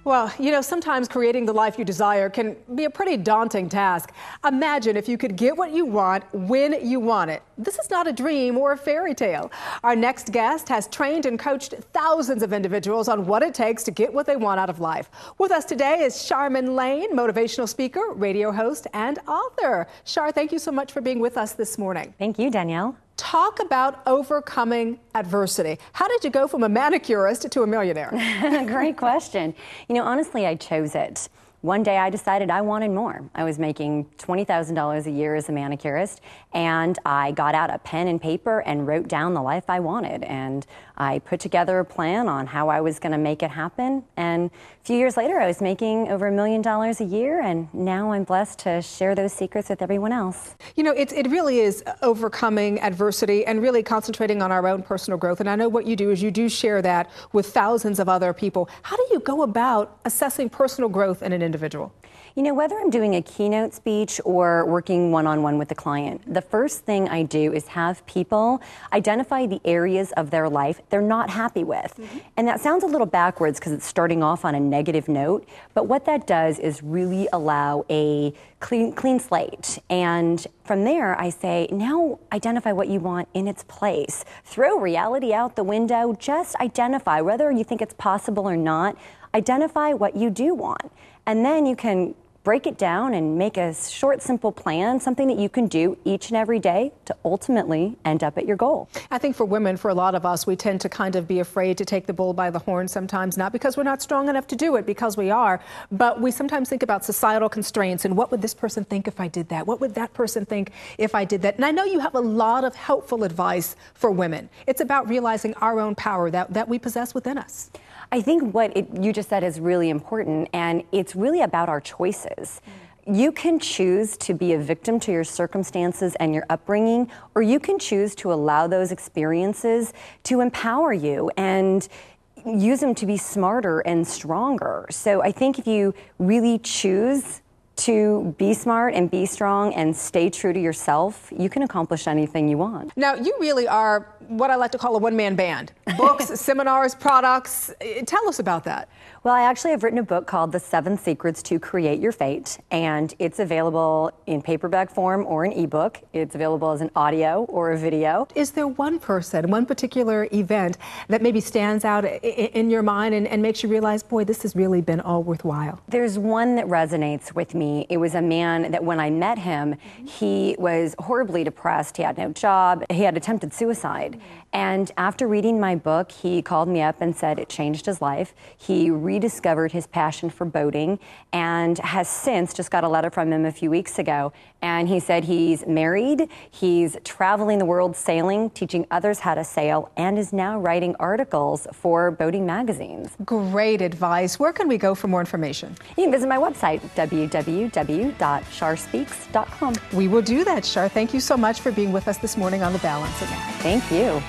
Well, sometimes creating the life you desire can be a pretty daunting task. Imagine if you could get what you want when you want it. This is not a dream or a fairy tale. Our next guest has trained and coached thousands of individuals on what it takes to get what they want out of life. With us today is Sharmen Lane, motivational speaker, radio host, and author. Shar, thank you so much for being with us this morning. Thank you, Danielle. Talk about overcoming adversity. How did you go from a manicurist to a millionaire? Great question. Honestly, I chose it. One day I decided I wanted more. I was making $20,000 a year as a manicurist, and I got out a pen and paper and wrote down the life I wanted. And I put together a plan on how I was going to make it happen. And a few years later, I was making over $1 million a year, and now I'm blessed to share those secrets with everyone else. It really is overcoming adversity and really concentrating on our own personal growth. And I know what you do is you do share that with thousands of other people. How do you go about assessing personal growth in an individual? Whether I'm doing a keynote speech or working one-on-one with a client, the first thing I do is have people identify the areas of their life they're not happy with. And that sounds a little backwards because it's starting off on a negative note, but what that does is really allow a clean slate. And from there, I say, now identify what you want in its place. Throw reality out the window, just identify whether you think it's possible or not. Identify what you do want. And then you can break it down and make a short, simple plan, something that you can do each and every day to ultimately end up at your goal. I think for women, for a lot of us, we tend to kind of be afraid to take the bull by the horn sometimes, not because we're not strong enough to do it, because we are, but we sometimes think about societal constraints and what would this person think if I did that? What would that person think if I did that? And I know you have a lot of helpful advice for women. It's about realizing our own power that we possess within us. I think what you just said is really important, and it's really about our choices. You can choose to be a victim to your circumstances and your upbringing, or you can choose to allow those experiences to empower you and use them to be smarter and stronger. So I think if you really choose to be smart and be strong and stay true to yourself, you can accomplish anything you want. Now, you really are what I like to call a one-man band. Books, seminars, products. Tell us about that. Well, I actually have written a book called The 7 Secrets to Create Your Fate, and it's available in paperback form or an ebook. It's available as an audio or a video. Is there one person, one particular event that maybe stands out in your mind and makes you realize, boy, this has really been all worthwhile? There's one that resonates with me. It was a man that when I met him, he was horribly depressed. He had no job. He had attempted suicide. And after reading my book, he called me up and said it changed his life. He rediscovered his passion for boating and has since just got a letter from him a few weeks ago. And he said he's married, he's traveling the world sailing, teaching others how to sail, and is now writing articles for boating magazines. Great advice. Where can we go for more information? You can visit my website, www.sharspeaks.com. We will do that, Shar. Thank you so much for being with us this morning on The Balancing Act. Thank you.